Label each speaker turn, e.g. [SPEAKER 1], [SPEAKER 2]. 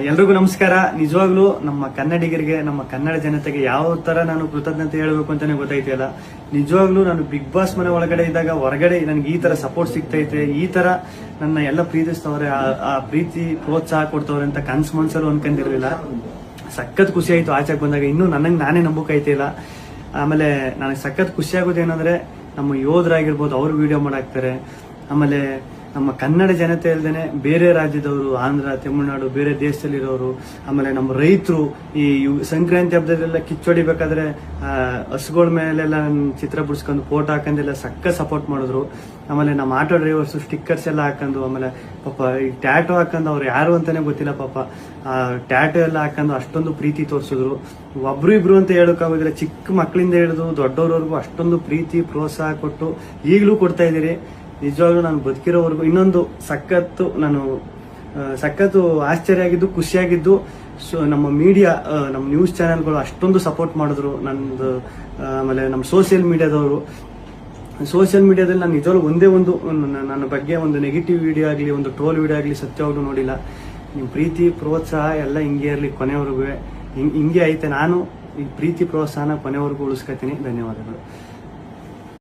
[SPEAKER 1] ಎಲ್ರಿಗೂ ನಮಸ್ಕಾರ. ನಿಜವಾಗ್ಲೂ ನಮ್ಮ ಕನ್ನಡಿಗರಿಗೆ, ನಮ್ಮ ಕನ್ನಡ ಜನತೆಗೆ ಯಾವ ತರ ನಾನು ಕೃತಜ್ಞತೆ ಹೇಳಬೇಕು ಅಂತಾನೆ ಗೊತ್ತಾಯ್ತಿಲ್ಲ. ನಿಜವಾಗ್ಲೂ ನಾನು ಬಿಗ್ ಬಾಸ್ ಮನೆ ಒಳಗಡೆ ಇದ್ದಾಗ ಹೊರಗಡೆ ನನಗೆ ಈ ತರ ಸಪೋರ್ಟ್ ಸಿಗ್ತೈತೆ, ಈ ತರ ನನ್ನ ಎಲ್ಲ ಪ್ರೀತಿಸ್ತವ್ರೆ, ಆ ಪ್ರೀತಿ ಪ್ರೋತ್ಸಾಹ ಕೊಡ್ತವ್ರೆ ಅಂತ ಕನ್ಸ್ ಮನ್ಸಲ್ಲೂ ಅನ್ಕೊಂಡಿರ್ಲಿಲ್ಲ. ಸಖತ್ ಖುಷಿ ಆಯ್ತು ಆಚೆಗೆ ಬಂದಾಗ. ಇನ್ನೂ ನನಗೆ ನಾನೇ ನಂಬಕ್ಕಾಯ್ತಿಲ್ಲ. ಆಮೇಲೆ ನನಗೆ ಸಖತ್ ಖುಷಿ ಆಗೋದೇನಂದ್ರೆ ನಮ್ಮ ಯೋಧರಾಗಿರ್ಬೋದು, ಅವ್ರು ವಿಡಿಯೋ ಮಾಡಾಕ್ತಾರೆ. ಆಮೇಲೆ ನಮ್ಮ ಕನ್ನಡ ಜನತೆ ಅಲ್ದೇನೆ ಬೇರೆ ರಾಜ್ಯದವರು, ಆಂಧ್ರ, ತಮಿಳುನಾಡು, ಬೇರೆ ದೇಶದಲ್ಲಿರೋರು, ಆಮೇಲೆ ನಮ್ಮ ರೈತರು ಈ ಸಂಕ್ರಾಂತಿ ಹಬ್ಬದಲ್ಲೆಲ್ಲ ಕಿಚ್ಚೊಡಿಬೇಕಾದ್ರೆ ಹಸುಗಳ ಮೇಲೆಲ್ಲ ಚಿತ್ರ ಬಿಡಿಸ್ಕೊಂಡು ಫೋಟೋ ಹಾಕೊಂಡೆಲ್ಲ ಸಕ್ಕ ಸಪೋರ್ಟ್ ಮಾಡಿದ್ರು. ಆಮೇಲೆ ನಮ್ಮ ಆಟೋ ಡ್ರೈವರ್ಸ್ ಸ್ಟಿಕ್ಕರ್ಸ್ ಎಲ್ಲ ಹಾಕೊಂಡು, ಆಮೇಲೆ ಪಾಪ ಈ ಟ್ಯಾಟೋ ಹಾಕೊಂಡು ಅವ್ರು ಯಾರು ಅಂತಾನೆ ಗೊತ್ತಿಲ್ಲ ಪಾಪ, ಟ್ಯಾಟೋ ಎಲ್ಲ ಹಾಕೊಂಡು ಅಷ್ಟೊಂದು ಪ್ರೀತಿ ತೋರಿಸಿದ್ರು. ಒಬ್ರು ಇಬ್ರು ಅಂತ ಹೇಳೋಕ್ಕಾಗೋದಿಲ್ಲ, ಚಿಕ್ಕ ಮಕ್ಕಳಿಂದ ಹಿಡಿದು ದೊಡ್ಡವ್ರವರೆಗೂ ಅಷ್ಟೊಂದು ಪ್ರೀತಿ ಪ್ರೋತ್ಸಾಹ ಕೊಟ್ಟು ಈಗಲೂ ಕೊಡ್ತಾ ಇದ್ದೀರಿ. ನಿಜವಾಗ್ಲೂ ನಾನು ಬದುಕಿರೋವರೆಗೂ ಇನ್ನೊಂದು ಸಖತ್ತು ಆಶ್ಚರ್ಯ ಆಗಿದ್ದು, ಖುಷಿಯಾಗಿದ್ದು, ನಮ್ಮ ಮೀಡಿಯಾ, ನಮ್ಮ ನ್ಯೂಸ್ ಚಾನೆಲ್ಗಳು ಅಷ್ಟೊಂದು ಸಪೋರ್ಟ್ ಮಾಡಿದ್ರು ನಂದು. ಆಮೇಲೆ ನಮ್ಮ ಸೋಷಿಯಲ್ ಮೀಡಿಯಾದಲ್ಲಿ ನಾನು ನಿಜವಾಗ್ಲೂ ಒಂದೇ ಒಂದು ನನ್ನ ಬಗ್ಗೆ ಒಂದು ನೆಗೆಟಿವ್ ವಿಡಿಯೋ ಆಗಲಿ, ಒಂದು ಟ್ರೋಲ್ ವಿಡಿಯೋ ಆಗಲಿ ಸತ್ಯವಾಗ್ಲೂ ನೋಡಿಲ್ಲ. ನಿಮ್ಮ ಪ್ರೀತಿ ಪ್ರೋತ್ಸಾಹ ಎಲ್ಲ ಹಿಂಗೆ ಇರಲಿ ಕೊನೆವರೆಗೂ, ಹಿಂಗೆ ಐತೆ. ನಾನು ಈ ಪ್ರೀತಿ ಪ್ರೋತ್ಸಾಹನ ಕೊನೆವರೆಗೂ ಉಳಿಸ್ಕೊತೀನಿ. ಧನ್ಯವಾದಗಳು.